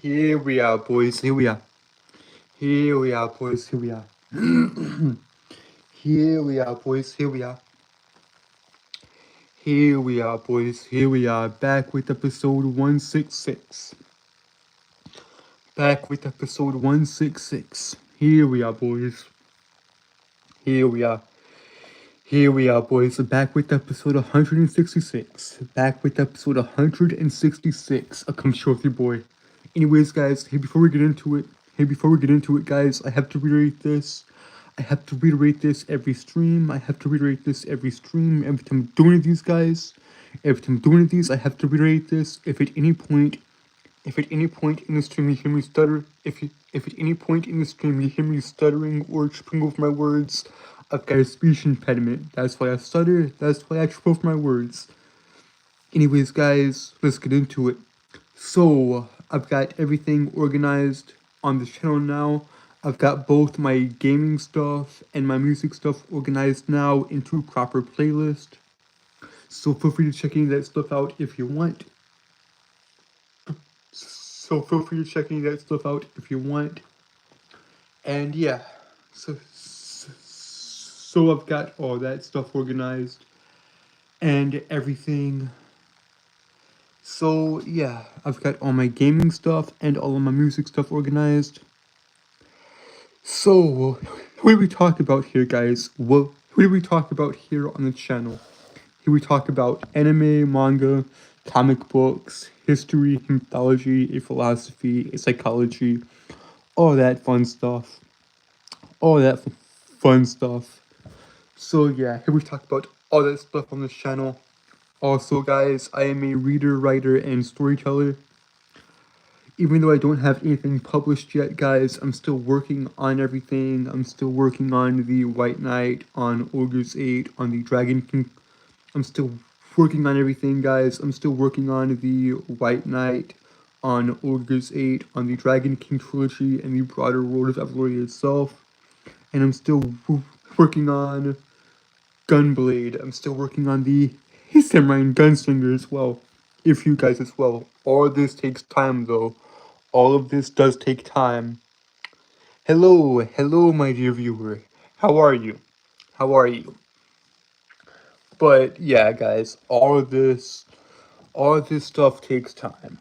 Here we are, boys. Here we are. Here we are, boys. Here we are. Here we are, boys. Here we are. Here we are, boys. Here we are. Back with episode 166. Back with episode 166. Here we are, boys. Here we are. Here we are, boys. Back with episode 166. Back with episode 166. Come show with your boy. Anyways, guys, before we get into it, guys, I have to reiterate this. I have to reiterate this every stream. Every time I'm doing these, guys. Every time I'm doing these, I have to reiterate this. If at any point in the stream you hear me stutter, if at any point in the stream you hear me stuttering or tripping over my words, I've got a speech impediment. That's why I stutter. That's why I trip over my words. Anyways, guys, let's get into it. So, I've got everything organized on the channel now. I've got both my gaming stuff and my music stuff organized now into a proper playlist. So feel free to check any of that stuff out if you want. And yeah, so I've got all that stuff organized and everything. So yeah, I've got all my gaming stuff and all of my music stuff organized. So, what do we talk about here, guys? What do we talk about here on the channel? Here we talk about anime, manga, comic books, history, mythology, philosophy, psychology, all that fun stuff. So yeah, here we talk about all that stuff on this channel. Also, guys, I am a reader, writer, and storyteller. Even though I don't have anything published yet, guys, I'm still working on everything. I'm still working on the White Knight, on Ogre's 8, on the Dragon King. I'm still working on everything, guys. I'm still working on the White Knight, on Ogre's 8, on the Dragon King trilogy, and the broader world of Evoluria itself. And I'm still working on Gunblade. I'm still working on the Samurai and Gunslinger as well. If you guys as well. All of this takes time, though. All of this does take time. Hello, my dear viewer. How are you? But yeah, guys, all of this stuff takes time.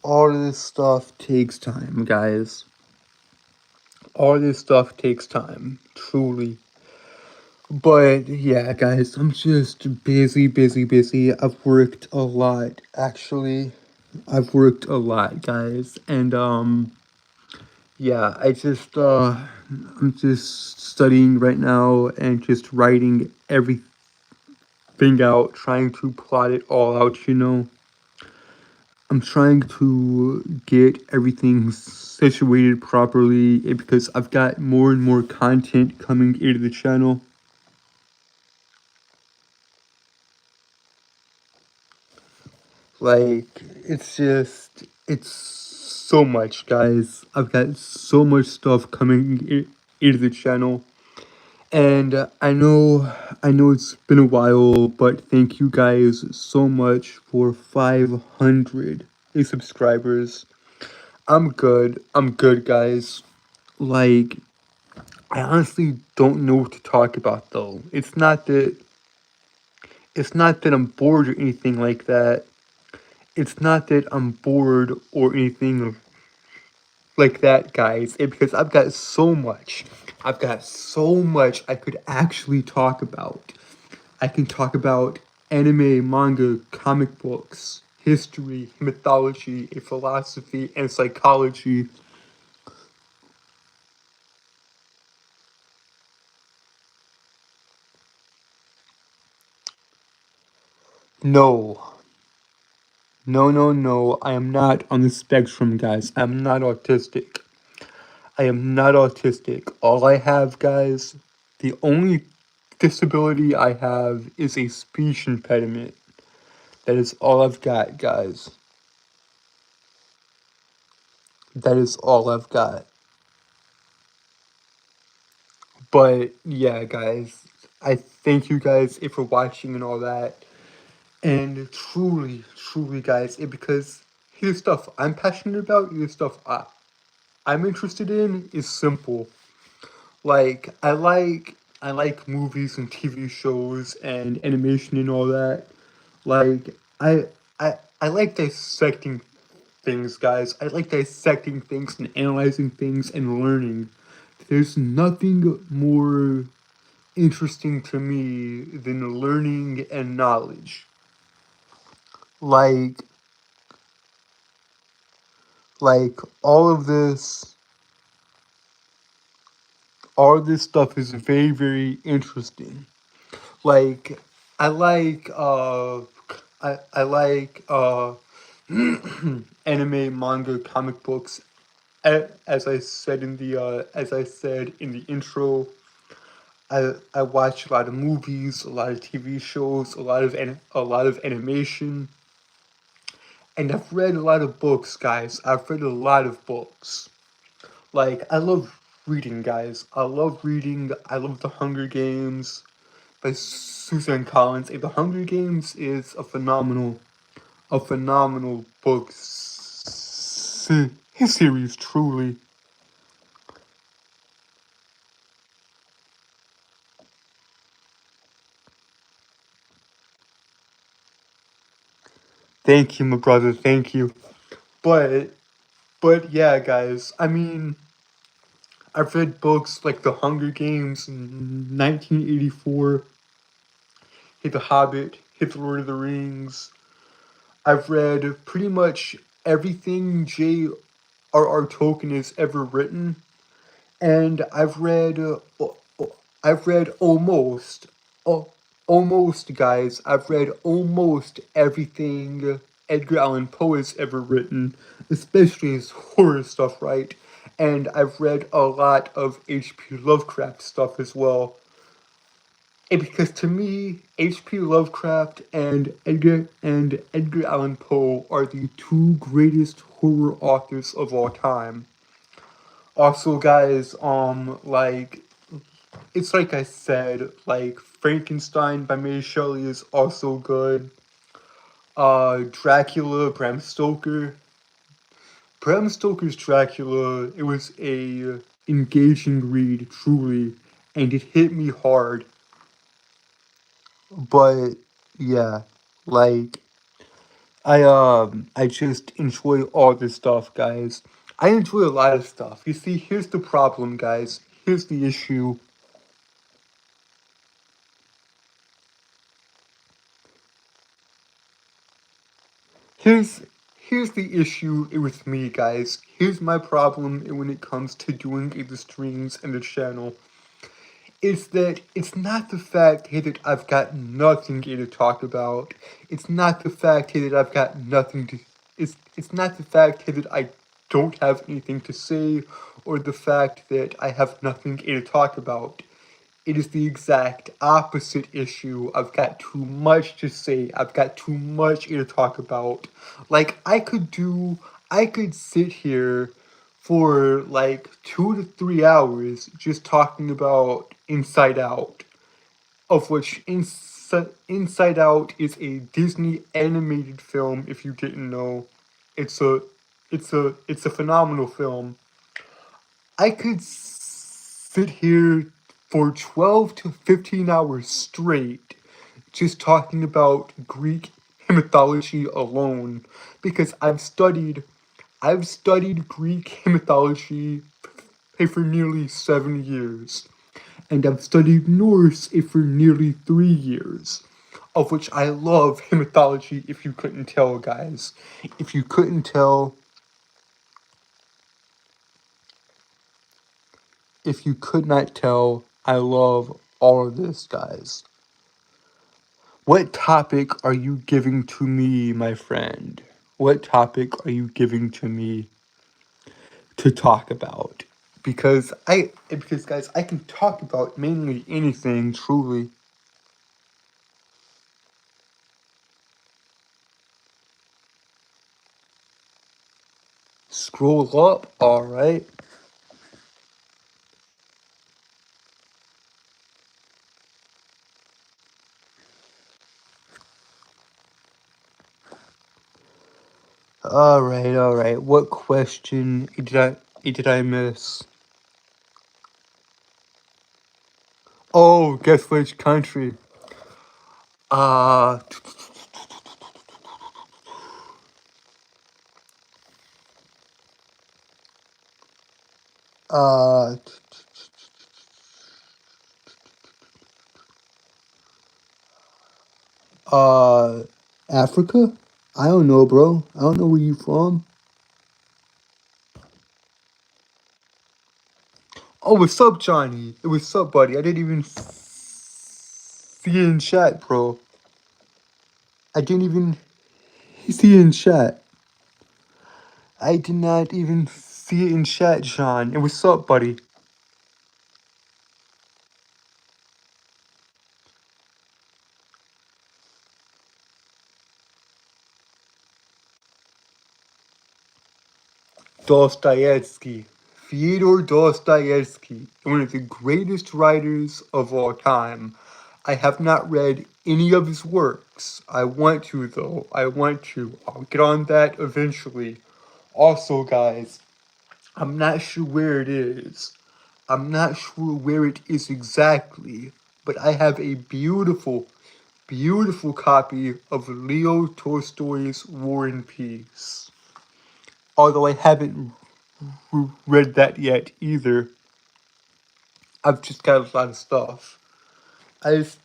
Guys. All this stuff takes time, truly. But yeah, guys, I'm just busy. I've worked a lot, actually. Guys, and yeah, I'm just studying right now and just writing everything out, trying to plot it all out, you know. I'm trying to get everything situated properly because I've got more and more content coming into the channel. Like, it's so much, guys. I've got so much stuff coming into the channel. And I know it's been a while, but thank you guys so much for 500 subscribers. I'm good, guys. Like, I honestly don't know what to talk about, though. It's not that I'm bored or anything like that. It's not that I'm bored or anything like that, guys. It's because I've got so much I could actually talk about. I can talk about anime, manga, comic books, history, mythology, philosophy, and psychology. No, I am not on the spectrum, guys. I'm not autistic. All I have, guys, the only disability I have is a speech impediment. That is all I've got, guys. That is all I've got. But yeah, guys, I thank you guys for watching and all that. And truly, guys, because the stuff I'm passionate about, the stuff I'm interested in is simple. Like I like movies and TV shows and animation and all that. Like I like dissecting things, guys. I like dissecting things and analyzing things and learning. There's nothing more interesting to me than learning and knowledge. Like like all of this stuff is very, very interesting. Like I like I like anime, manga, comic books. As I said in the intro, I watch a lot of movies, a lot of TV shows, a lot of animation, and I've read a lot of books, guys. I've read a lot of books. Like I love reading, guys. I love reading. I love The Hunger Games by Susan Collins. The Hunger Games is a phenomenal book series, truly. Thank you, my brother. Thank you. But yeah, guys. I mean, I've read books like The Hunger Games, 1984, The Hobbit, The Lord of the Rings. I've read pretty much everything J.R.R. Tolkien has ever written, and I've read uh, almost, guys. I've read almost everything Edgar Allan Poe has ever written, especially his horror stuff, right? And I've read a lot of H.P. Lovecraft stuff as well. And because to me, H.P. Lovecraft and Edgar Allan Poe are the two greatest horror authors of all time. Also, guys, it's like I said, like Frankenstein by Mary Shelley is also good. Dracula, Bram Stoker. Bram Stoker's Dracula, it was a engaging read, truly, and it hit me hard. But yeah, like I just enjoy all this stuff, guys. I enjoy a lot of stuff. You see, here's the problem, guys. Here's the issue. Here's here's the issue with me, guys. Here's my problem when it comes to doing the streams and the channel. It's that it's not the fact here that I've got nothing here to talk about. It's not the fact here that I've got nothing to. It's not the fact here that I don't have anything to say, or the fact that I have nothing here to talk about. It is the exact opposite issue. I've got too much to say. I've got too much to talk about. Like, I could sit here for like 2 to 3 hours just talking about Inside Out, of which Inside Out is a Disney animated film. If you didn't know, it's a it's a phenomenal film. I could sit here for 12 to 15 hours straight just talking about Greek mythology alone because I've studied Greek mythology for nearly 7 years and I've studied Norse for nearly 3 years, of which I love mythology. If you couldn't tell, guys. If you couldn't tell, if you could not tell, I love all of this, guys. What topic are you giving to me, my friend? What topic are you giving to me to talk about? Because guys, I can talk about mainly anything, truly. Scroll up, alright. All right. What question did I miss? Oh, guess which country? Uh, uh, uh, Africa? I don't know, bro. I don't know where you from. Oh, what's up, Johnny? What's up, buddy? I didn't even see you in chat, bro. I didn't even see you in chat. I did not even see it in chat, John. And what's up, buddy? Dostoevsky. Fyodor Dostoevsky, one of the greatest writers of all time. I have not read any of his works. I want to, though. I want to. I'll get on that eventually. Also, guys, I'm not sure where it is. I'm not sure where it is exactly, but I have a beautiful, beautiful copy of Leo Tolstoy's War and Peace. Although I haven't read that yet either. I've just got a lot of stuff. I just,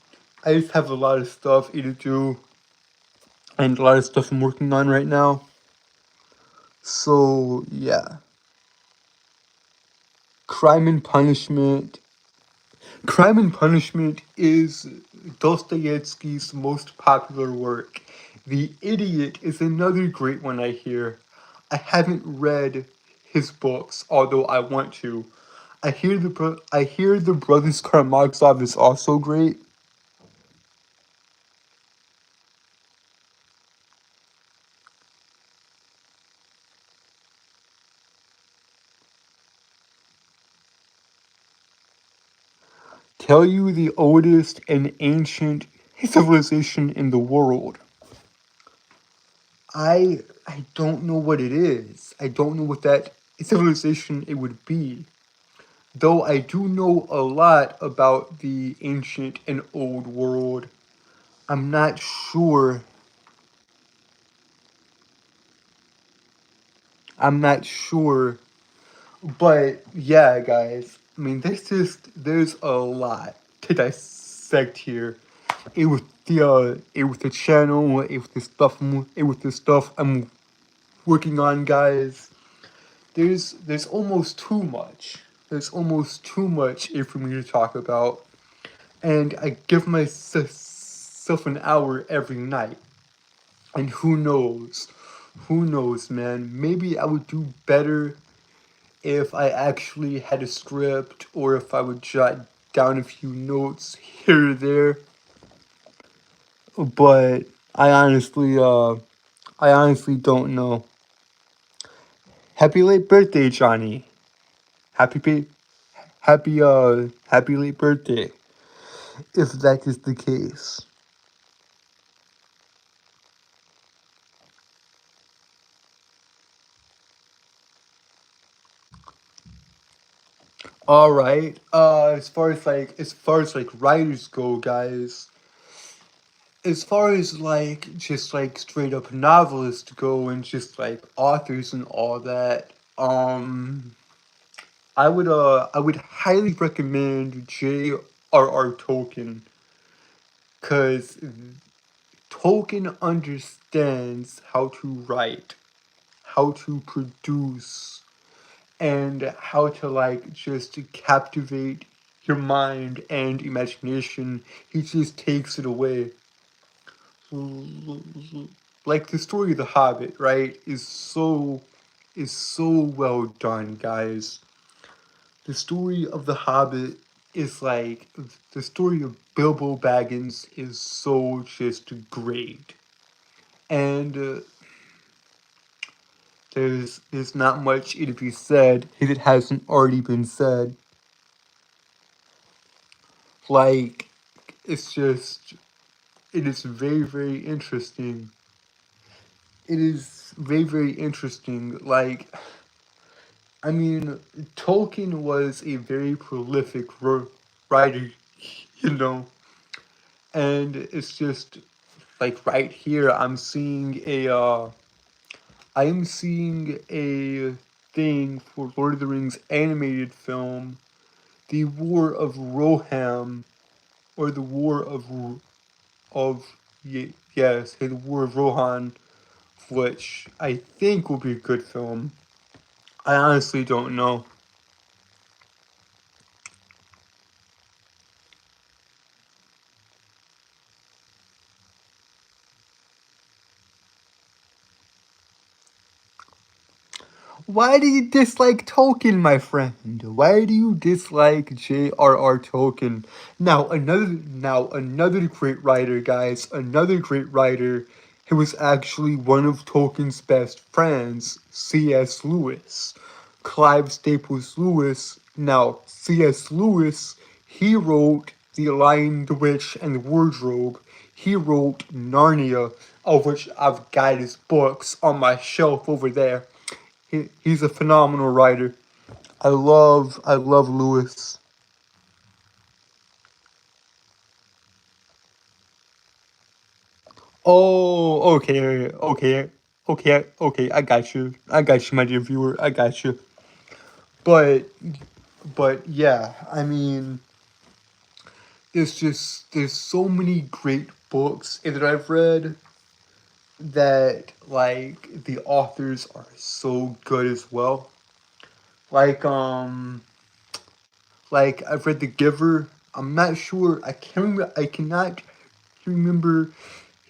I just have a lot of stuff to do and a lot of stuff I'm working on right now. So yeah, Crime and Punishment. Crime and Punishment is Dostoevsky's most popular work. The Idiot is another great one I hear. I haven't read his books, although I want to. I hear the Brothers Karamazov is also great. Tell you the oldest and ancient civilization in the world. I don't know what it is. I don't know what that civilization it would be. Though I do know a lot about the ancient and old world. I'm not sure. I'm not sure. But yeah, guys. I mean, there's a lot to dissect here. It with the channel, it with the stuff I'm working on, guys. There's almost too much. There's almost too much for me to talk about, and I give myself an hour every night. And who knows, man? Maybe I would do better if I actually had a script, or if I would jot down a few notes here or there. But I honestly don't know. Happy late birthday, Johnny. Happy ba- happy late birthday. If that is the case. All right. As far as writers go, guys. As far as just straight up novelists go, and just authors and all that. I would highly recommend J.R.R. Tolkien, cause Tolkien understands how to write, how to produce, and how to just captivate your mind and imagination. He just takes it away. Like the story of the Hobbit, right, is so well done, guys. The story of the Hobbit is the story of Bilbo Baggins is so just great, and there's not much to be said if it hasn't already been said. Like it's just it is very, very interesting. it is very, very interesting. Like, I mean, Tolkien was a very prolific writer, you know, and it's just like right here, I am seeing a thing for Lord of the Rings animated film, the War of Roham, or the War of yes, the War of Rohan, which I think will be a good film. I honestly don't know. Why do you dislike Tolkien, my friend? Why do you dislike J.R.R. Tolkien? Now another great writer, guys. Another great writer who was actually one of Tolkien's best friends, C.S. Lewis. Clive Staples Lewis. Now, C.S. Lewis, he wrote The Lion, the Witch, and the Wardrobe. He wrote Narnia, of which I've got his books on my shelf over there. He's a phenomenal writer. I love Lewis. Oh, okay. I got you. I got you, my dear viewer. I got you. But, but yeah. I mean, there's so many great books that I've read that like the authors are so good as well. Like like I've read The Giver. I'm not sure. I can't remember. I cannot remember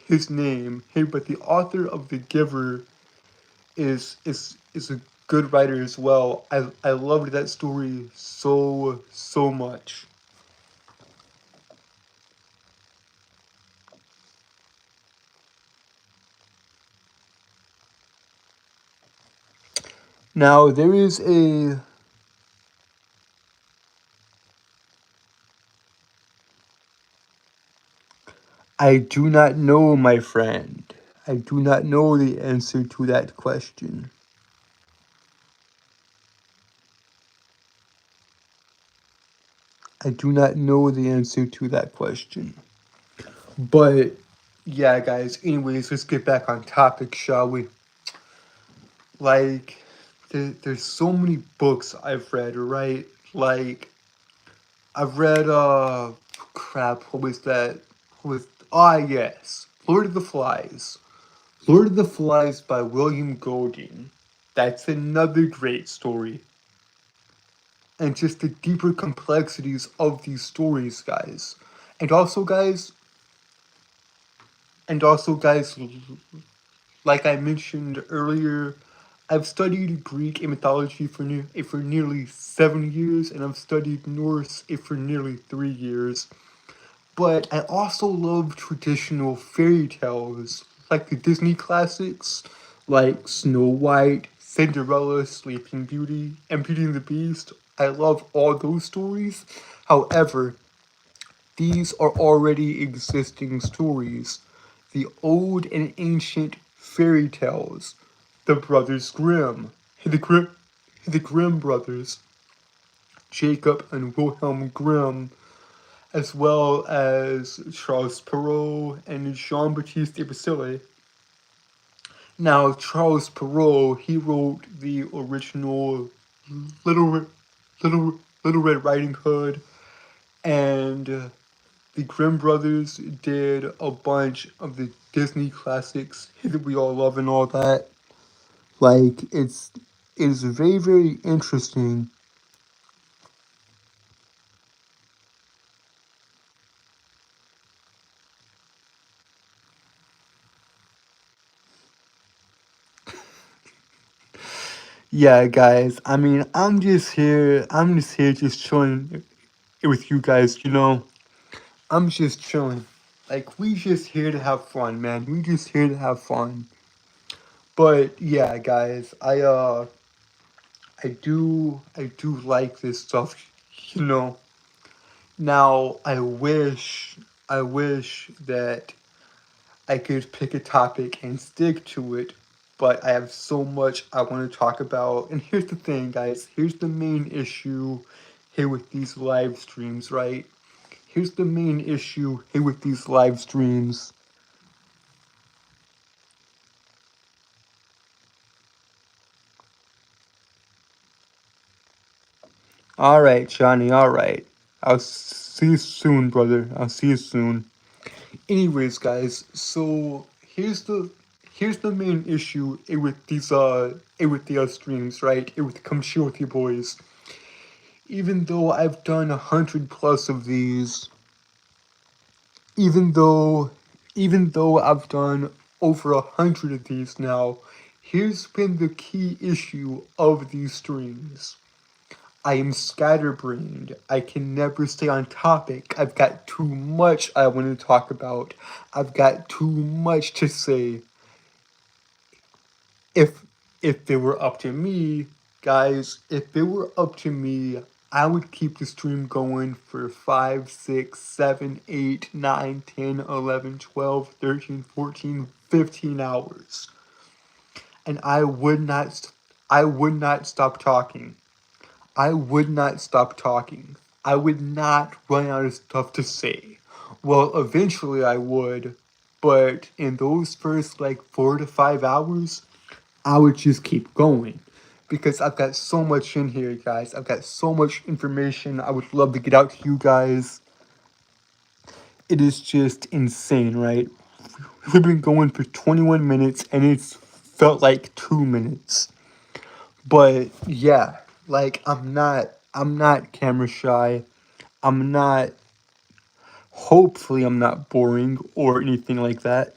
his name. Hey, but the author of The Giver is a good writer as well. I loved that story so much. Now there is a I do not know, my friend. I do not know the answer to that question. I do not know the answer to that question. But yeah, guys. Anyways, let's get back on topic, shall we? Like, there's so many books I've read, right? Like, I've read, crap, what was that? Yes, Lord of the Flies. Lord of the Flies by William Golding. That's another great story. And just the deeper complexities of these stories, guys. And also, guys, and also, guys, like I mentioned earlier, I've studied Greek and mythology for nearly 7 years, and I've studied Norse for nearly 3 years. But I also love traditional fairy tales, like the Disney classics, like Snow White, Cinderella, Sleeping Beauty, and Beauty and the Beast. I love all those stories. However, these are already existing stories. The old and ancient fairy tales. The Brothers Grimm. The Grimm brothers. Jacob and Wilhelm Grimm, as well as Charles Perrault and Jean-Baptiste de Basile. Now, Charles Perrault, he wrote the original Little Little Red Riding Hood, and the Grimm brothers did a bunch of the Disney classics that we all love and all that. Like, it's very, very interesting. Yeah, guys. I mean, I'm just here, just chilling with you guys. You know, I'm just chilling. Like, we just here to have fun, man. We just here to have fun. But yeah, guys, I do like this stuff. You know. Now, I wish that I could pick a topic and stick to it. but I have so much I want to talk about. And here's the thing, guys. Here's the main issue here with these live streams, right? Here's the main issue here with these live streams. All right, Johnny. All right. I'll see you soon, brother. I'll see you soon. Anyways, guys. So here's the main issue with these with the streams, right? With Come Chill with Your Boys. Even though I've done 100+ of these, even though I've done over 100 of these now, here's been the key issue of these streams. I am scatterbrained. I can never stay on topic. I've got too much I want to talk about. I've got too much to say. If it were up to me, guys, if it were up to me, I would keep the stream going for 5, 6, 7, 8, 9, 10, 11, 12, 13, 14, 15 hours. And I would not stop talking. I would not stop talking. I would not run out of stuff to say. Well, eventually I would, but in those first like 4 to 5 hours, I would just keep going because I've got so much in here, guys. I've got so much information I would love to get out to you guys. It is just insane, right? We've been going for 21 minutes and it's felt like 2 minutes. But yeah, like I'm not camera shy. I'm not hopefully I'm not boring or anything like that.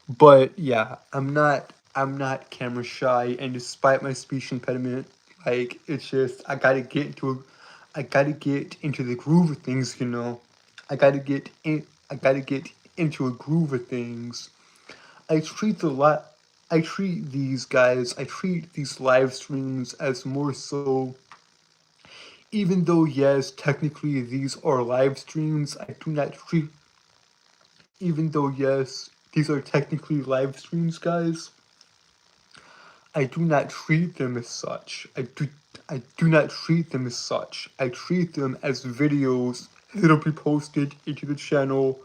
But yeah, I'm not camera shy, and despite my speech impediment, like it's just I gotta get into the groove of things, you know. I gotta get into a groove of things. I treat the lot I treat these guys, I treat these live streams as more so, even though yes, technically these are live streams, I do not treat, even though yes, these are technically live streams, guys, I do not treat them as such. I do not treat them as such. I treat them as videos that'll be posted into the channel,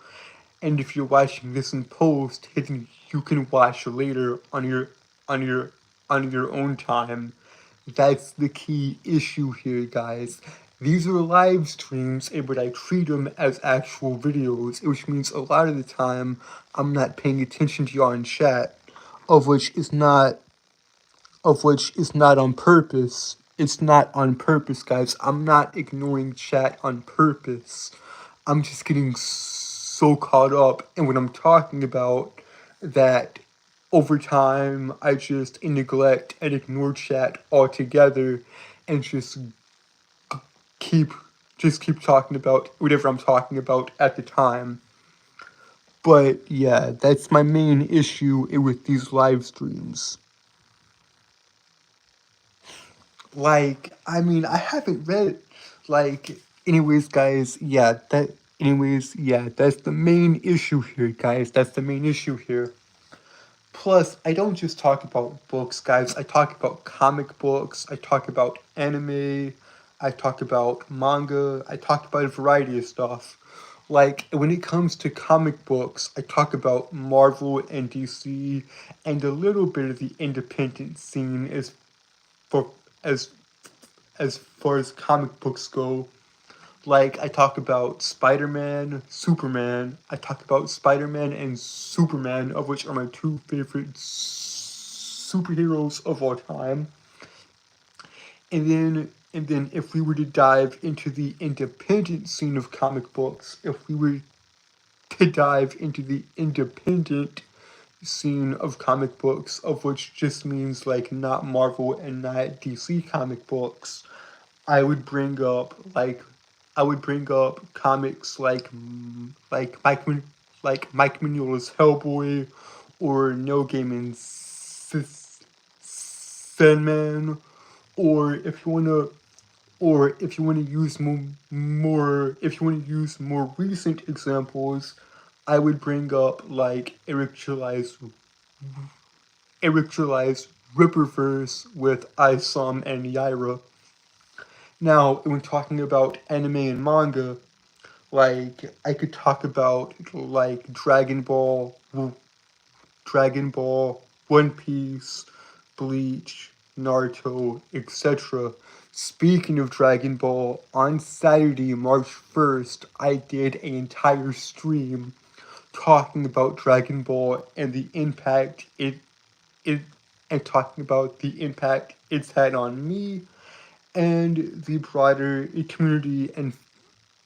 and if you're watching this in post, then you can watch later on your on your own time. That's the key issue here, guys. These are live streams, but I treat them as actual videos, which means a lot of the time I'm not paying attention to y'all in chat, of which is not on purpose. It's not on purpose, guys. I'm not ignoring chat on purpose. I'm just getting so caught up in what I'm talking about that over time I just neglect and ignore chat altogether and keep keep talking about whatever I'm talking about at the time. But yeah, that's my main issue with these live streams. Like, I mean, I haven't read, like, yeah, that's the main issue here, guys. That's the main issue here. Plus, I don't just talk about books, guys. I talk about comic books. I talk about anime. I talk about manga. I talk about a variety of stuff. Like, when it comes to comic books, I talk about Marvel and DC and a little bit of the independent scene for as as far as comic books go. Like, I talk about Spider-Man, Superman. I talk about Spider-Man and Superman, of which are my two favorite superheroes of all time. And then if we were to dive into the independent scene of comic books, if we were to dive into the independent scene of comic books, of which just means like not Marvel and not DC comic books, I would bring up comics like Mike Mignola's Hellboy or Neil Gaiman's Sandman, or if you wanna use more recent examples, I would bring up like characterized Ripperverse with Isom and Yaira. Now, when talking about anime and manga, like I could talk about like Dragon Ball, One Piece, Bleach, Naruto, etc. Speaking of Dragon Ball, on Saturday, March 1st, I did an entire stream talking about Dragon Ball and the impact it and talking about the impact it's had on me and the broader community and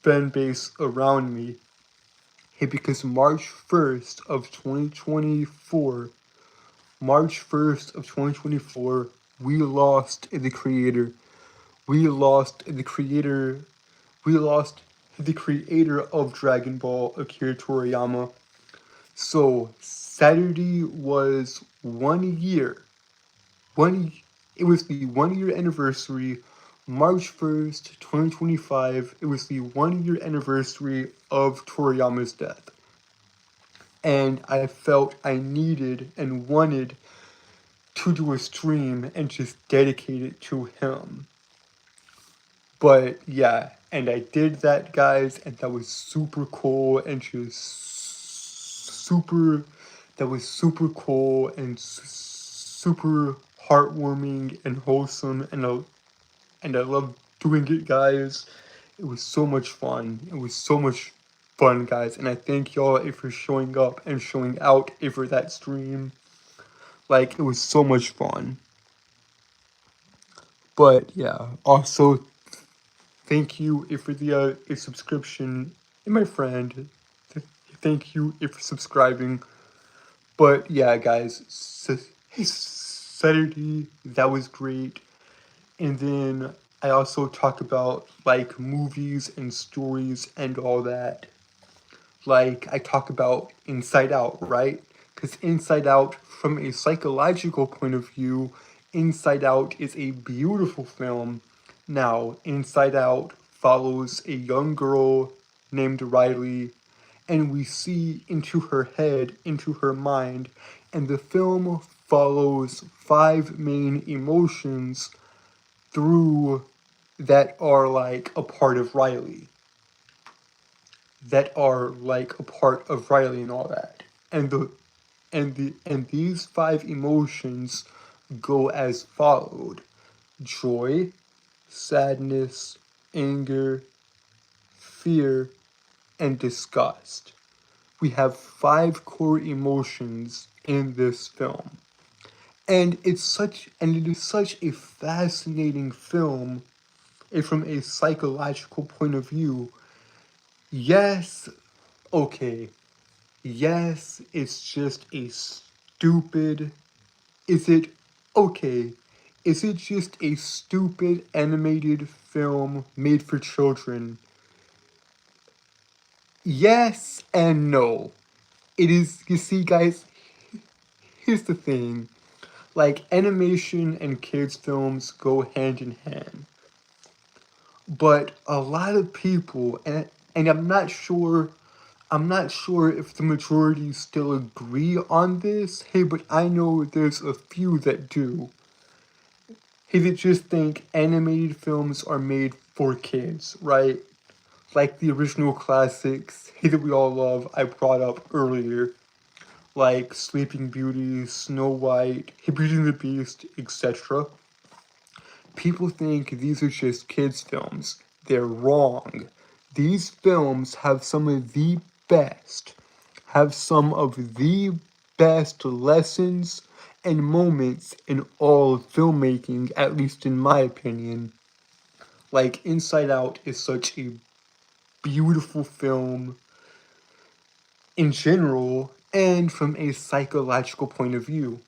fan base around me. Hey, because March 1st of 2024, we lost the creator. We lost the creator. We lost the creator of Dragon Ball, Akira Toriyama. So Saturday was 1 year. It was the 1 year anniversary. March 1st, 2025. It was the 1 year anniversary of Toriyama's death. And I felt I needed and wanted to do a stream and just dedicate it to him. But yeah, and I did that, guys, and that was super cool and just super. That was super cool and super heartwarming and wholesome, and I love doing it, guys. It was so much fun. It was so much fun, guys, and I thank y'all for showing up and showing out for that stream. Like, it was so much fun. But yeah, also thank you for the subscription, and my friend, thank you for subscribing. But yeah, guys, Saturday, that was great. And then I also talk about like movies and stories and all that. Like I talk about Inside Out, right? Because Inside Out, from a psychological point of view, Inside Out is a beautiful film. Now, Inside Out follows a young girl named Riley, and we see into her head, into her mind, and the film follows five main emotions through that are like a part of Riley. That are like a part of Riley and all that. And these five emotions go as followed: joy, sadness, anger, fear, and disgust. We have five core emotions in this film. And it is such a fascinating film from a psychological point of view. Yes, okay. Yes, it's just a stupid. Is it okay? Is it just a stupid animated film made for children? Yes and no. It is, you see, guys, here's the thing. Like, animation and kids' films go hand in hand. But a lot of people, and I'm not sure if the majority still agree on this. Hey, but I know there's a few that do. Hey, that just think animated films are made for kids, right? Like the original classics, hey, that we all love, I brought up earlier. Like Sleeping Beauty, Snow White, Beauty and the Beast, etc. People think these are just kids' films. They're wrong. These films have some of the best, lessons and moments in all of filmmaking, at least in my opinion. Like, Inside Out is such a beautiful film in general and from a psychological point of view.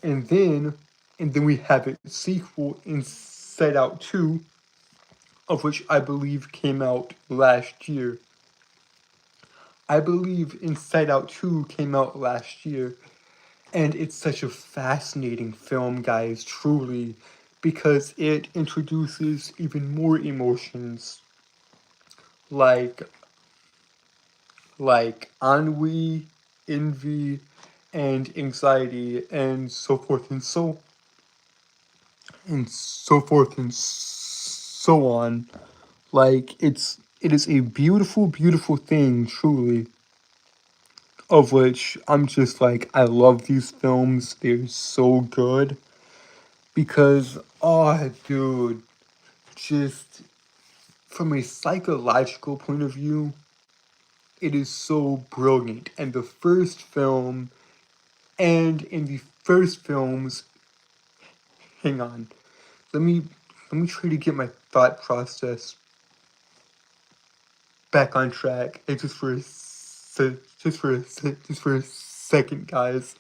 And then we have a sequel, Inside Out 2, of which I believe came out last year. I believe Inside Out 2 came out last year. And it's such a fascinating film, guys, truly, because it introduces even more emotions like ennui, envy, and anxiety and so forth and so on. Like it is a beautiful, beautiful thing, truly. Of which I'm just like, I love these films. They're so good. Because, oh, dude, just from a psychological point of view, it is so brilliant. And the first film, and in the first films, hang on, let me try to get my thought process back on track. Hey, just for a second, guys.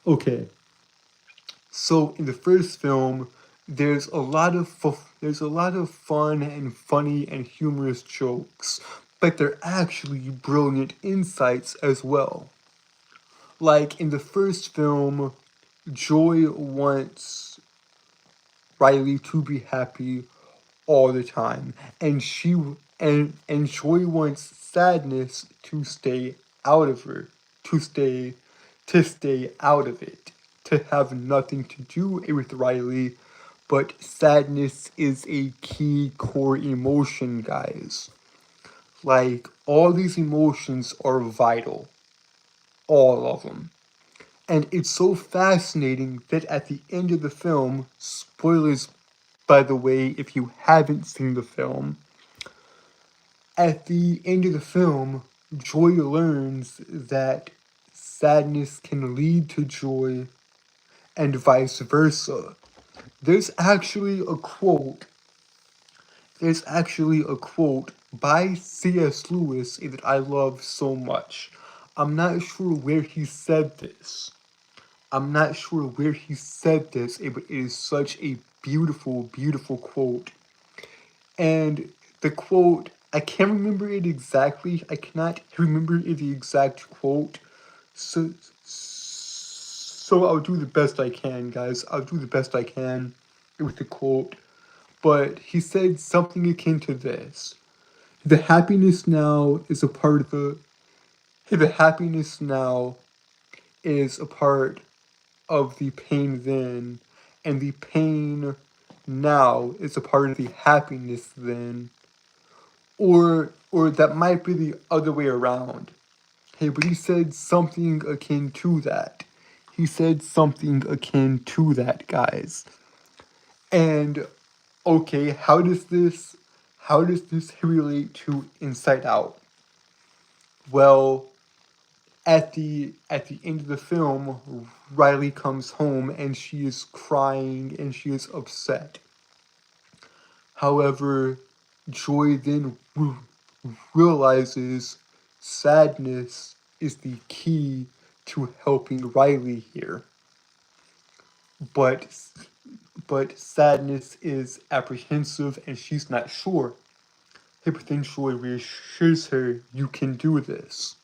Okay, so in the first film, there's a lot of fun and funny and humorous jokes, but they're actually brilliant insights as well. Like in the first film, Joy wants Riley to be happy all the time, and and Joy wants sadness to stay out of her, to stay out of it, to have nothing to do with Riley. But sadness is a key core emotion, guys. Like all these emotions are vital, all of them. And it's so fascinating that at the end of the film, spoilers by the way, if you haven't seen the film, at the end of the film, Joy learns that sadness can lead to joy and vice versa. There's actually a quote, there's actually a quote by C.S. Lewis that I love so much. I'm not sure where he said this. I'm not sure where he said this, but it is such a beautiful, beautiful quote. And the quote, I can't remember it exactly. I cannot remember the exact quote. So, so I'll do the best I can, guys. I'll do the best I can with the quote. But he said something akin to this. The happiness now is a part of the happiness now is a part of the pain then, and the pain now is a part of the happiness then. Or that might be the other way around. Hey, but he said something akin to that. He said something akin to that, guys. And okay, how does this relate to Inside Out? Well, at the end of the film, Riley comes home and she is crying and she is upset. However, Joy then realizes sadness is the key to helping Riley here. But sadness is apprehensive and she's not sure. But then Joy reassures her, you can do this.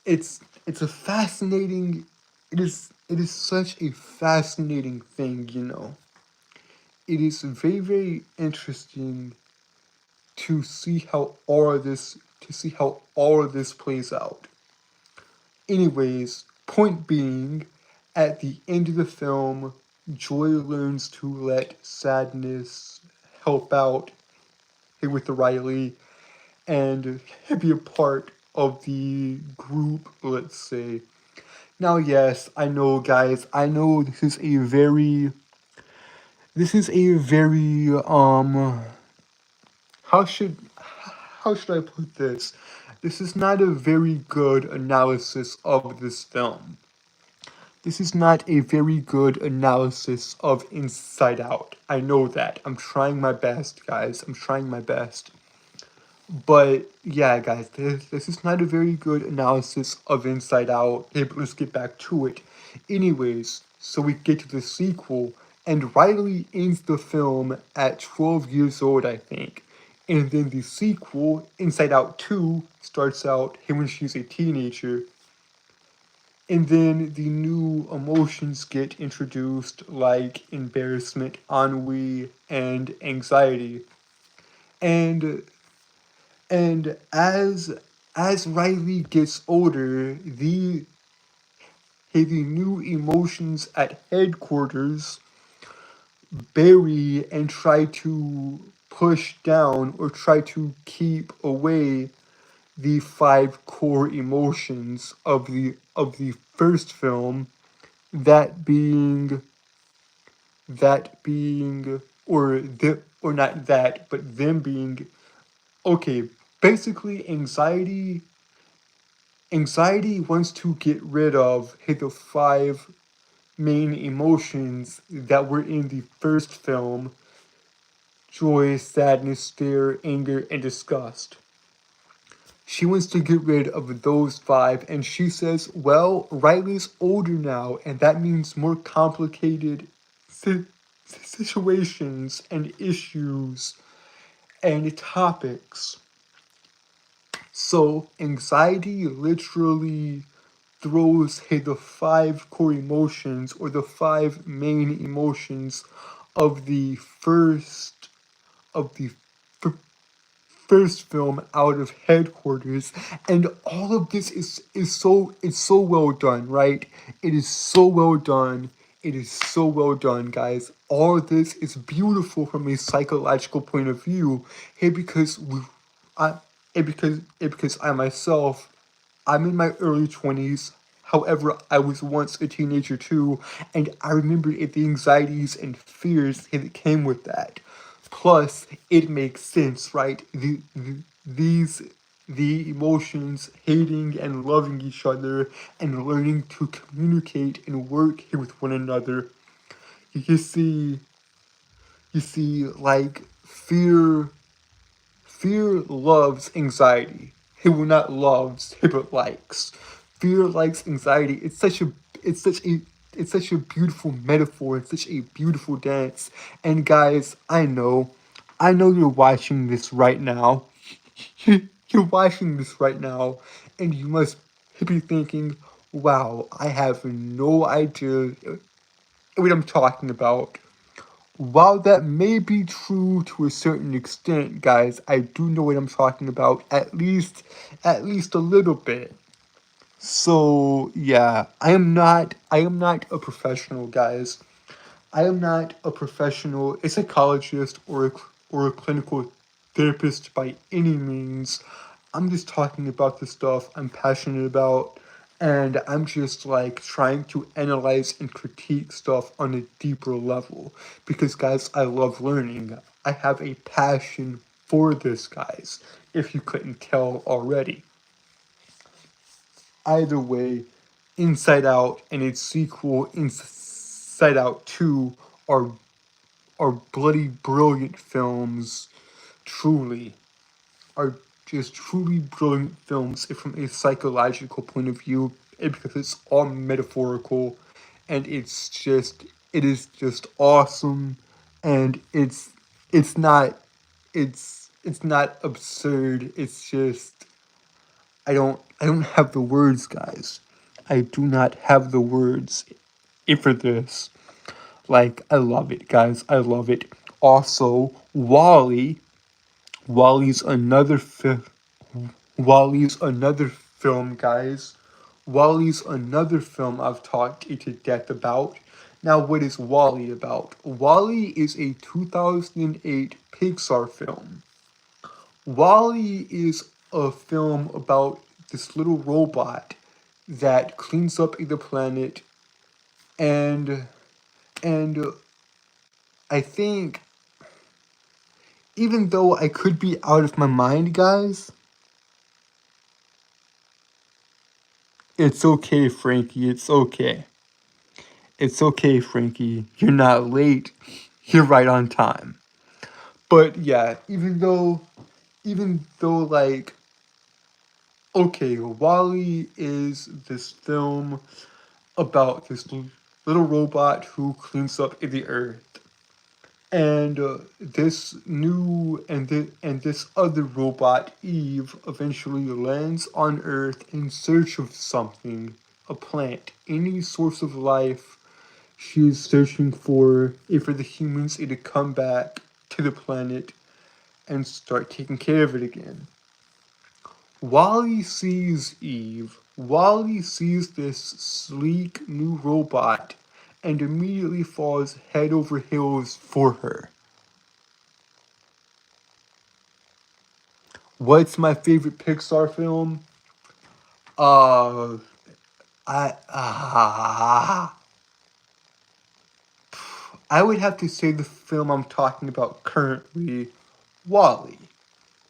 It's a fascinating it is such a fascinating thing, you know. It is very, very interesting to see how all of this plays out. Anyways, point being, at the end of the film, Joy learns to let sadness help out with Riley and be a part of the group, let's say. Now, yes, I know, guys, I know this is a very, how should, how should I put this? This is not a very good analysis of this film. This is not a very good analysis of Inside Out. I know that. I'm trying my best, guys. I'm trying my best. But yeah, guys, this is not a very good analysis of Inside Out. Hey, but let's get back to it. Anyways, so we get to the sequel, and Riley ends the film at 12 years old, I think. And then the sequel, Inside Out 2, starts out when she's a teenager. And then the new emotions get introduced, like embarrassment, ennui, and anxiety. And and as Riley gets older, the new emotions at headquarters bury and try to push down or try to keep away the five core emotions of the first film, that being or not that, but them being, okay, basically anxiety wants to get rid of the five main emotions that were in the first film: joy, sadness, fear, anger, and disgust. She wants to get rid of those five, and she says, well, Riley's older now, and that means more complicated situations and issues and topics. So, anxiety literally throws the five core emotions or the five main emotions of the of the first film out of headquarters, and all of this is so well done, right? It is so well done. It is so well done, guys. All of this is beautiful from a psychological point of view. Hey, I, because I myself, I'm in my early 20s. However, I was once a teenager too, and I remember the anxieties and fears that came with that. Plus, it makes sense, right? The emotions, hating and loving each other, and learning to communicate and work with one another. You see, like fear loves anxiety. He will not loves, he but likes. Fear likes anxiety. It's such a beautiful metaphor. It's such a beautiful dance. And guys, I know you're watching this right now. You're watching this right now, and you must be thinking, "Wow, I have no idea what I'm talking about." While that may be true to a certain extent, guys, I do know what I'm talking about, at least a little bit. So yeah, I am not a professional, guys. I am not a professional, a psychologist or a clinical therapist by any means. I'm just talking about the stuff I'm passionate about, and I'm just like trying to analyze and critique stuff on a deeper level. Because, guys, I love learning. I have a passion for this, guys, if you couldn't tell already. Either way, Inside Out and its sequel, Inside Out 2, are bloody brilliant films, truly. Are just truly brilliant films from a psychological point of view, because it's all metaphorical, and it is just awesome, and it's not it's not absurd. It's just I don't have the words, guys. I do not have the words for this. Like, I love it, guys. I love it. Also, Wally's another Wally's another film, guys. Wally's another film I've talked to death about. Now, what is Wally about? Wally is a 2008 Pixar film. Wally is a film about this little robot that cleans up the planet, and and I think, even though I could be out of my mind, guys, it's okay, Frankie. It's okay. It's okay, Frankie. You're not late. You're right on time. But yeah, even though, like, okay, Wally is this film about this little robot who cleans up the earth. And and this other robot, Eve, eventually lands on Earth in search of something, a plant, any source of life. She is searching for the humans to come back to the planet and start taking care of it again. Wally sees Eve Wally sees this sleek new robot and immediately falls head over heels for her. What's my favorite Pixar film? Uh, I I would have to say the film I'm talking about currently, Wall-E.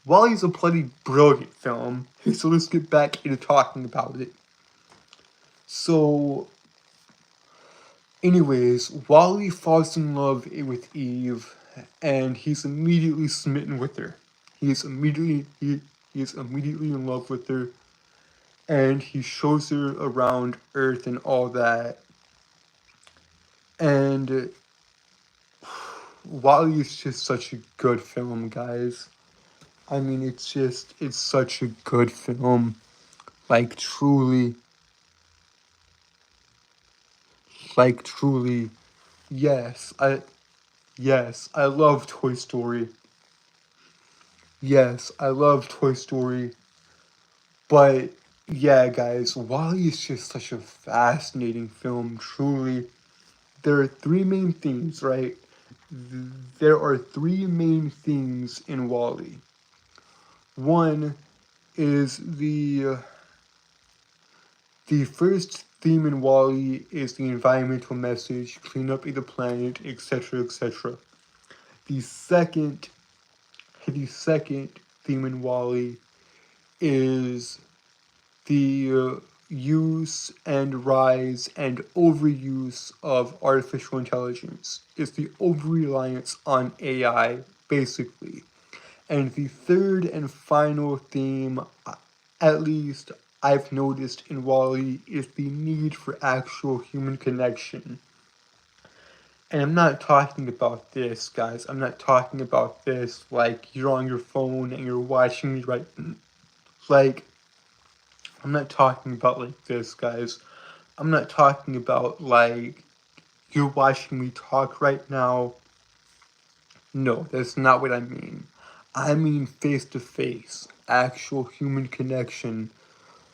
Wall-E's a bloody brilliant film, so let's get back into talking about it. So, anyways, Wall-E falls in love with Eve, and he's immediately smitten with her. He is immediately in love with her, and he shows her around Earth and all that. And Wall-E is just such a good film, guys. I mean, it's such a good film. Like, truly, truly, yes, I love Toy Story. Yes, I love Toy Story. But, yeah, guys, Wall-E is just such a fascinating film, truly. There are three main themes, right? There are three main themes in Wall-E. One is the first theme in Wall-E is the environmental message, clean up the planet, etc., etc. The second, the second theme in Wall-E is the use and rise and overuse of artificial intelligence. It's the over-reliance on AI, basically. And the third and final theme, at least I've noticed in Wall-E, is the need for actual human connection. And I'm not talking about this, guys. I'm not talking about this like you're on your phone and you're watching me right. Like, I'm not talking about like this, guys. I'm not talking about like you're watching me talk right now. No, that's not what I mean. I mean face to face, actual human connection.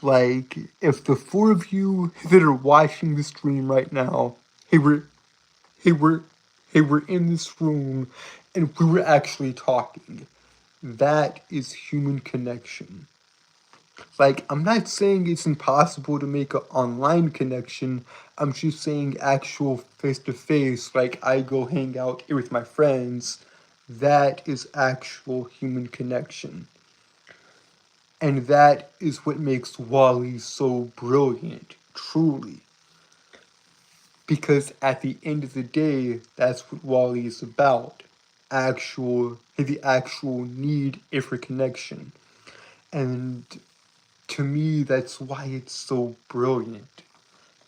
Like, if the four of you that are watching the stream right now, hey, hey, we're, we're in this room, and we were actually talking. That is human connection. Like, I'm not saying it's impossible to make an online connection. I'm just saying actual face to face, like I go hang out with my friends. That is actual human connection. And that is what makes Wall-E so brilliant, truly. Because at the end of the day, that's what Wall-E is about. The actual need for connection. And to me, that's why it's so brilliant.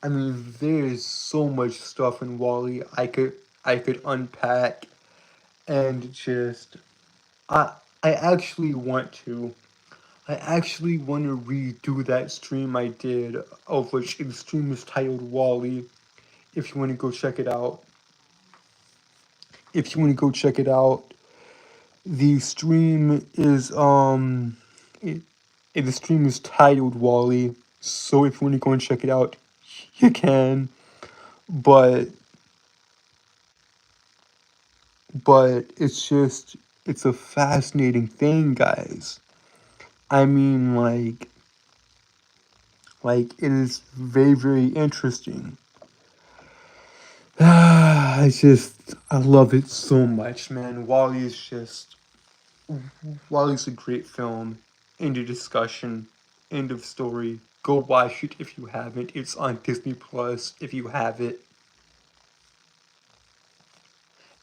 I mean, there's so much stuff in Wall-E I could unpack and just I actually want to. I actually want to redo that stream I did, of which the stream is titled Wall-E. If you want to go check it out. If you want to go check it out, the stream is the stream is titled Wall-E. So if you want to go and check it out, you can. But it's a fascinating thing, guys. I mean, like it is very, very interesting. I love it so much, man. Wall-E's a great film. End of discussion. End of story. Go watch it if you haven't. It's on Disney Plus if you have it.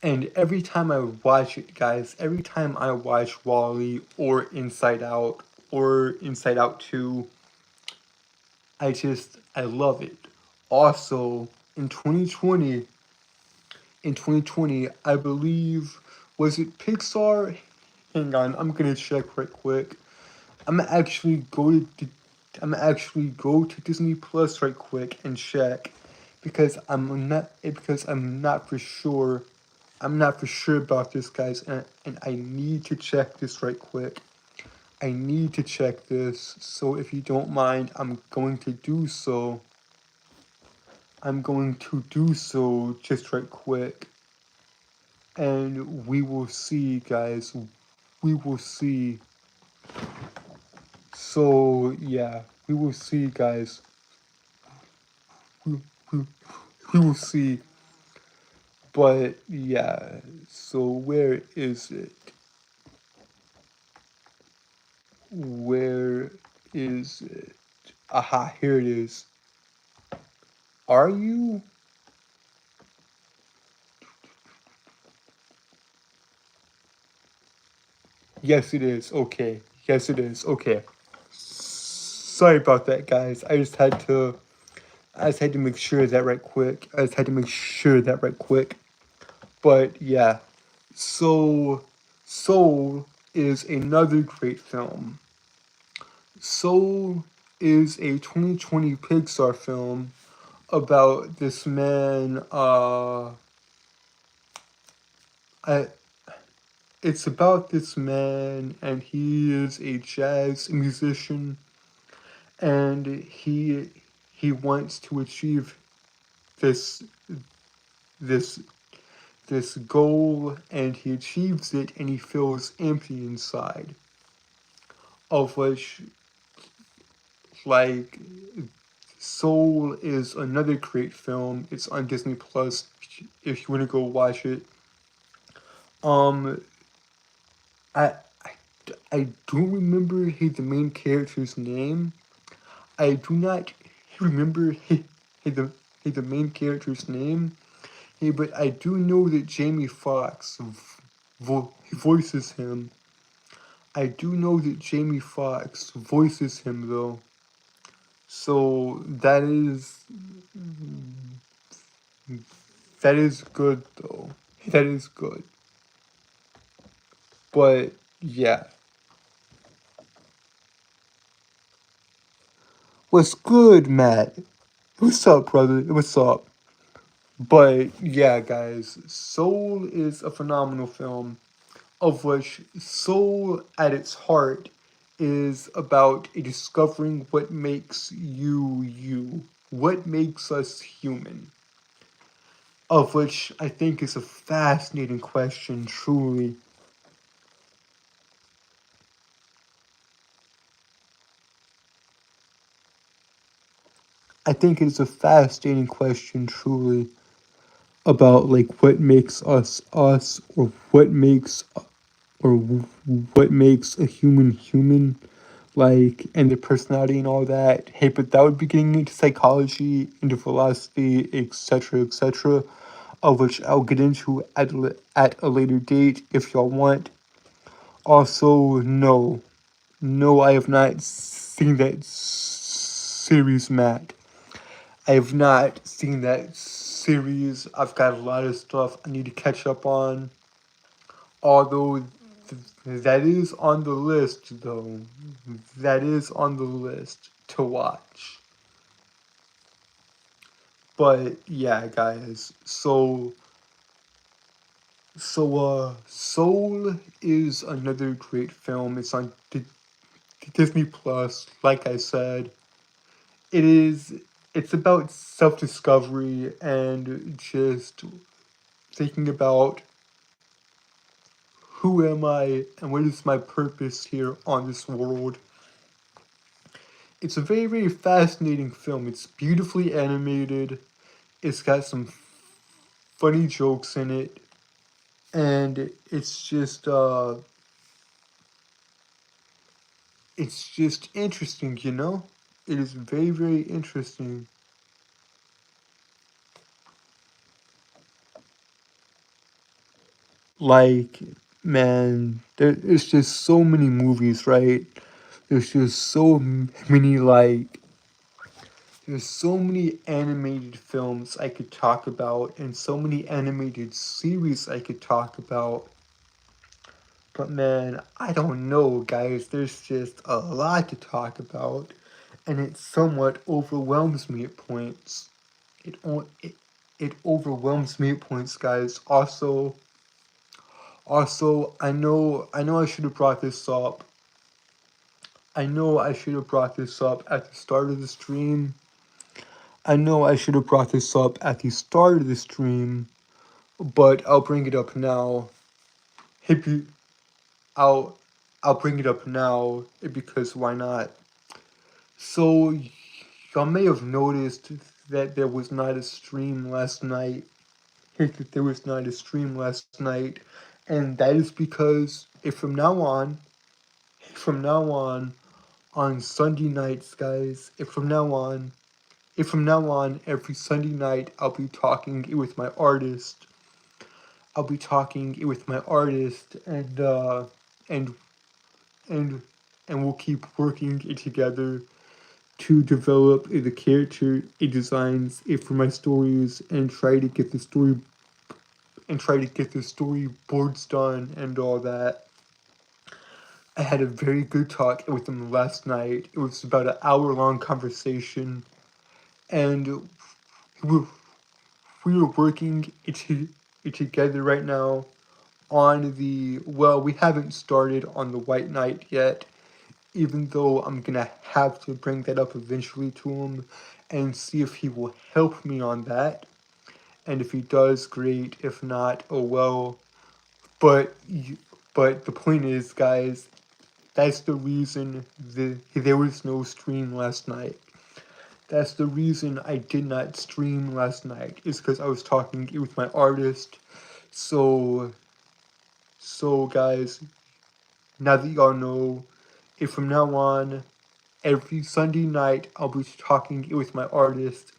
And every time I watch it, guys, every time I watch Wall-E or Inside Out 2, I love it. Also, in 2020, I believe, was it Pixar? Hang on, I'm gonna check right quick. I'm actually go to Disney Plus right quick and check because I'm not for sure. I'm not for sure about this, guys, and I need to check this right quick. I need to check this, so if you don't mind, I'm going to do so. I'm going to do so just right quick. And we will see, guys. We will see. So, yeah, we will see, guys. We, we, we will see. But, yeah, so where is it? Where is it? Aha, here it is. Are you? Yes, it is. Okay. Yes, it is. Okay. Sorry about that, guys. I just had to make sure of that right quick. I just had to make sure of that right quick. But yeah. So Soul is another great film. Soul is a 2020 Pixar film about this man, I it's about this man, and he is a jazz musician, and he wants to achieve this this this goal, and he achieves it, and he feels empty inside, of which, like, Soul is another great film. It's on Disney Plus if you want to go watch it. um I, I, I don't remember the main character's name. I do not remember the main character's name. Hey, but I do know that Jamie Foxx voices him. I do know that Jamie Foxx voices him though. So that is good though. That is good. But yeah. What's good, Matt? What's up, brother? What's up? But yeah, guys, Soul is a phenomenal film, of which Soul at its heart is about discovering what makes you you, what makes us human. Of which I think is a fascinating question, truly. I think it's a fascinating question, truly, about like what makes us us, or what makes a human human, like, and the personality and all that. Hey, but that would be getting into psychology, into philosophy, etc., etc., of which I'll get into at a later date if y'all want. Also, no, I have not seen that series, Matt. I have not seen that series. I've got a lot of stuff I need to catch up on. Although that is on the list, though. That is on the list to watch. But yeah, guys. Soul is another great film. It's on Disney Plus. Like I said, it is. It's about self-discovery and just thinking about who am I and what is my purpose here on this world. It's a very, very fascinating film. It's beautifully animated. It's got some funny jokes in it. And it's just interesting, you know? It is very, very interesting. Like, man, there's just so many movies, right? There's just so many, like, there's so many animated films I could talk about, and so many animated series I could talk about. But man, I don't know, guys. There's just a lot to talk about, and it somewhat overwhelms me at points. It it, it overwhelms me at points, guys. Also, I know I should have brought this up, I know I should have brought this up at the start of the stream. I know I should have brought this up at the start of the stream, but I'll bring it up now. Hippie, I'll I'll bring it up now because why not? So y'all may have noticed that there was not a stream last night. That there was not a stream last night, and that is because if from now on Sunday nights, guys, if from now on every Sunday night I'll be talking with my artist. I'll be talking with my artist and and and we'll keep working together to develop the character designs for my stories and try to get the storyboards done and all that. I had a very good talk with him last night. It was about an hour-long conversation, and we we were working together right now on we haven't started on the White Knight yet, even though I'm gonna have to bring that up eventually to him and see if he will help me on that. And if he does, great. If not, oh well. But but the point is, guys, that's the reason there was no stream last night. That's the reason I did not stream last night. Is because I was talking with my artist. So guys, now that y'all know, if from now on every Sunday night I'll be talking with my artist.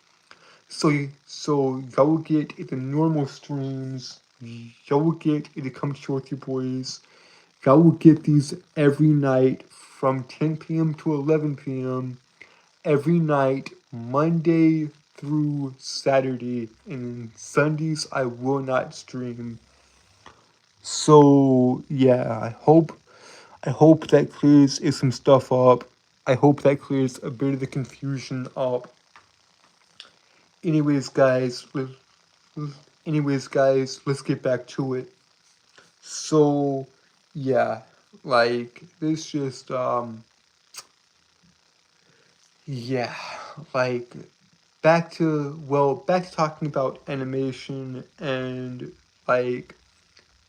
So y'all will get the normal streams. Y'all will get the Come Shorty Boys. Y'all will get these every night from 10 p.m. to 11 p.m. every night, Monday through Saturday. And Sundays I will not stream. So yeah, I hope that clears some stuff up. I hope that clears a bit of the confusion up. Anyways, guys, let's get back to it. So, yeah, like this just yeah, like back to talking about animation and like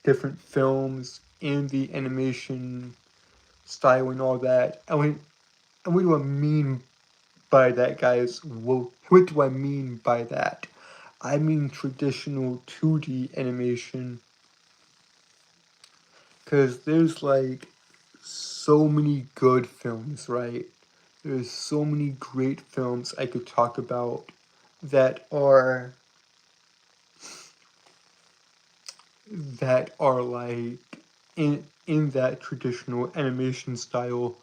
different films in the animation style and all that. And what do I mean by that, guys? Well, what do I mean by that? I mean traditional 2D animation. Because there's like so many good films, right? There's so many great films I could talk about that are like in that traditional animation style,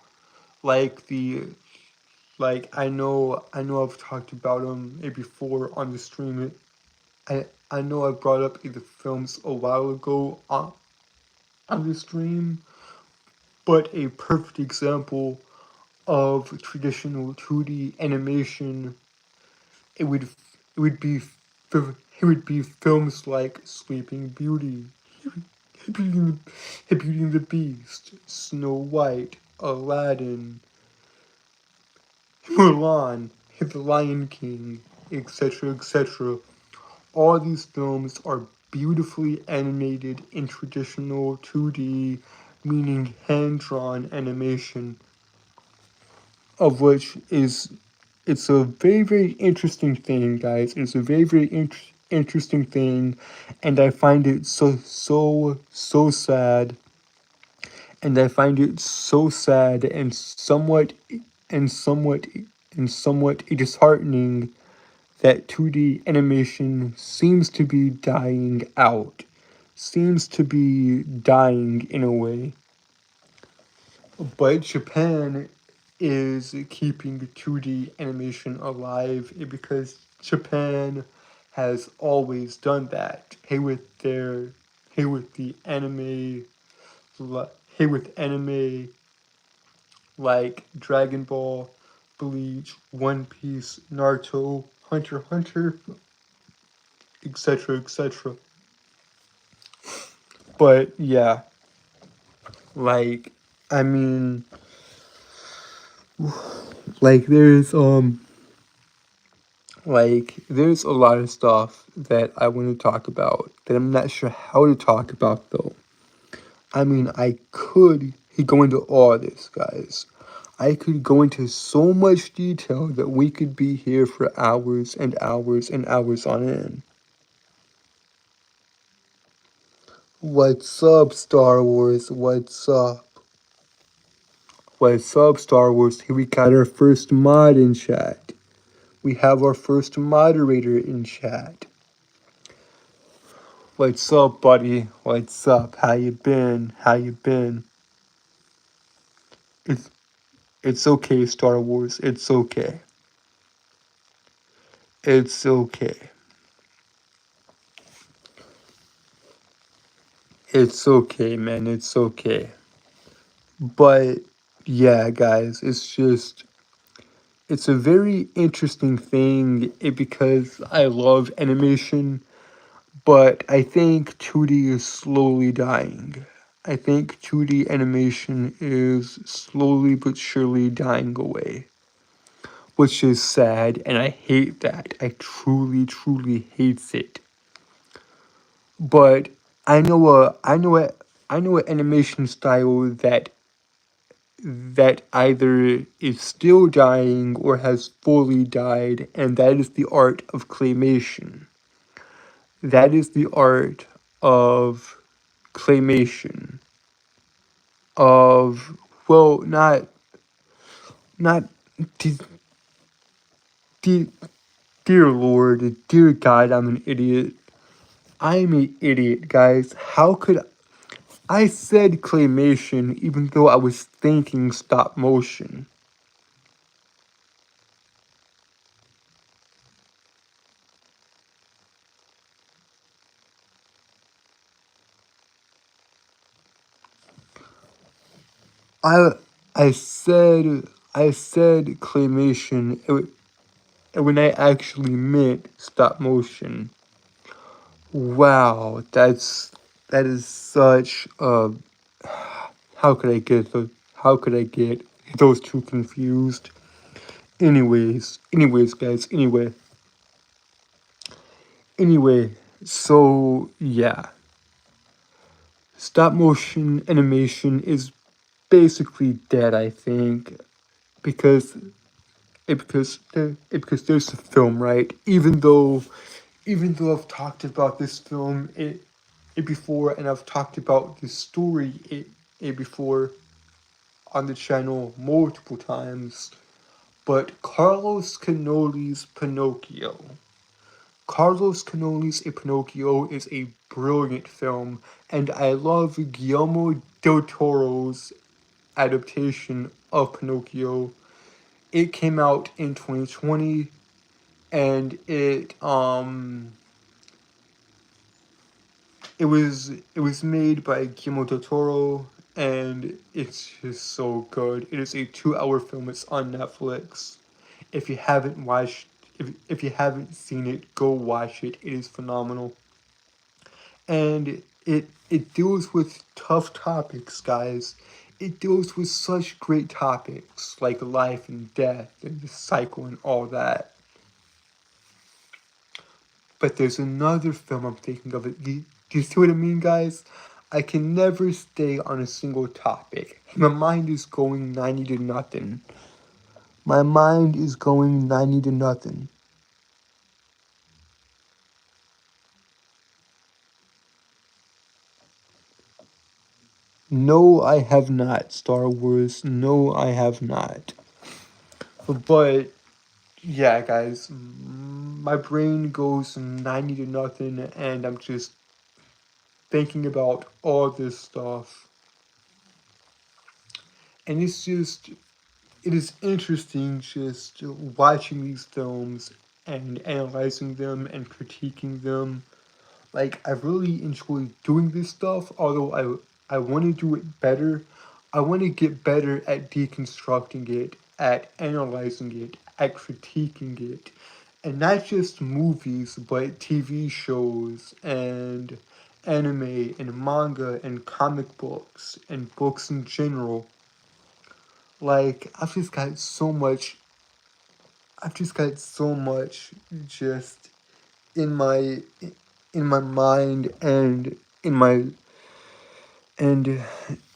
like I know I've talked about them before on the stream. I know I brought up the films a while ago on the stream, but a perfect example of traditional 2D animation, it would it would be it would be films like Sleeping Beauty, Beauty and the Beast, Snow White, Aladdin, Mulan, The Lion King, etc., etc. All these films are beautifully animated in traditional 2D, meaning hand-drawn animation, of which is it's a very very interesting thing, guys. It's a very very interesting thing, and I find it so sad, and I find it so sad and somewhat somewhat disheartening that 2D animation seems to be dying out, seems to be dying in a way. But Japan is keeping 2D animation alive because Japan has always done that. Hey with the anime, hey with anime like Dragon Ball, Bleach, One Piece, Naruto, Hunter x Hunter, etc., etc. But yeah, like I mean, like there's a lot of stuff that I want to talk about that I'm not sure how to talk about though. I mean, I could go into all this, guys. I could go into so much detail that we could be here for hours and hours and hours on end. What's up, Star Wars? What's up? What's up, Star Wars? Here we got our first mod in chat. We have our first moderator in chat. What's up, buddy? What's up? How you been? How you been? It's it's okay, Star Wars. It's okay. It's okay. It's okay, man. It's okay. But yeah, guys, it's a very interesting thing because I love animation, but I think 2D is slowly dying. I think 2D animation is slowly but surely dying away, which is sad, and I hate that. I truly, truly hate it. But I know a animation style that either is still dying or has fully died, and that is the art of claymation. That is the art of claymation. Of, well, not, de- de- dear Lord, dear God, I'm an idiot. I'm an idiot, guys. How could I said claymation even though I was thinking stop motion? I I said claymation when I actually meant stop motion. Wow, that is such a how could I get those two confused? Anyways, guys. Anyway. So yeah, stop motion animation is basically dead. I think because because there's a film, right? Even though I've talked about this film it before, and I've talked about this story it before on the channel multiple times, but Carlos Canoli's A Pinocchio is a brilliant film, and I love Guillermo del Toro's adaptation of Pinocchio. It came out in 2020, and it was made by Guillermo del Toro, and it's just so good. It is a 2 hour film. It's on Netflix. If you haven't watched, if you haven't seen it, go watch it. It is phenomenal, and it deals with tough topics, guys. It deals with such great topics like life and death and the cycle and all that. But there's another film I'm thinking of. Do you see what I mean, guys? I can never stay on a single topic. My mind is going 90 to nothing. My mind is going 90 to nothing. No, I have not, Star Wars. No, I have not. But yeah, guys, my brain goes 90 to nothing, and I'm just thinking about all this stuff. And it is interesting just watching these films and analyzing them and critiquing them. Like, I really enjoy doing this stuff, although I want to do it better. I want to get better at deconstructing it, at analyzing it, at critiquing it. And not just movies, but TV shows and anime and manga and comic books and books in general. Like, I've just got so much. I've just got so much just in my in my mind in my and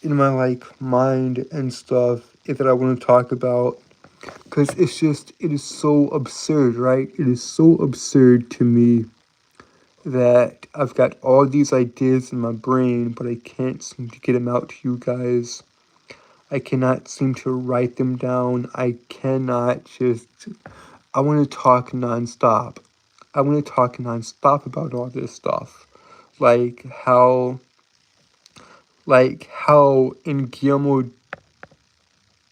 in my like mind and stuff that I want to talk about, because it is so absurd, right? It is so absurd to me that I've got all these ideas in my brain, but I can't seem to get them out to you guys. I cannot seem to write them down. I cannot just. I want to talk nonstop. I want to talk nonstop about all this stuff. Like how in Guillermo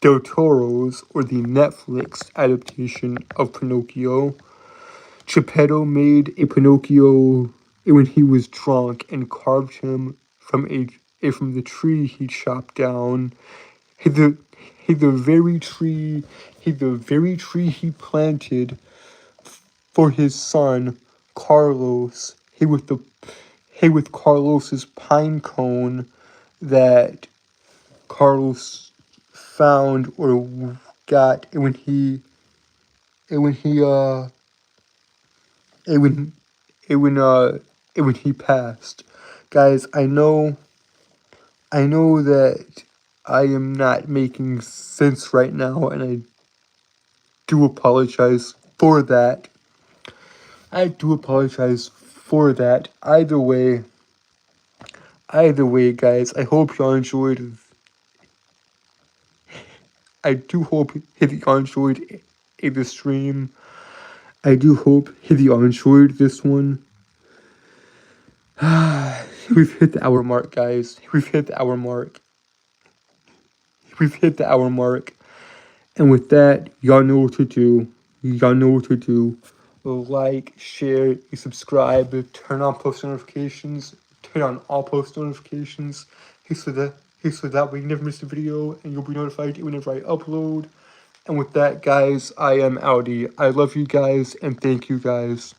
del Toro's, or the Netflix adaptation of Pinocchio, Geppetto made a Pinocchio when he was drunk and carved him from the tree he chopped down. He the he the very tree he planted for his son Carlos. He with Carlos's pine cone that Carlos found or got when he and when and when he passed. Guys, I know that I am not making sense right now, and I do apologize for that. I do apologize for that. Either way, guys, I hope y'all enjoyed. I do hope that y'all enjoyed the stream. I do hope that y'all enjoyed this one. We've hit the hour mark, guys. We've hit the hour mark. We've hit the hour mark. And with that, y'all know what to do. Y'all know what to do. Like, share, subscribe, turn on post notifications, turn on all post notifications. So that way you never miss a video and you'll be notified whenever I upload. And with that, guys, I am Audi. I love you guys and thank you guys.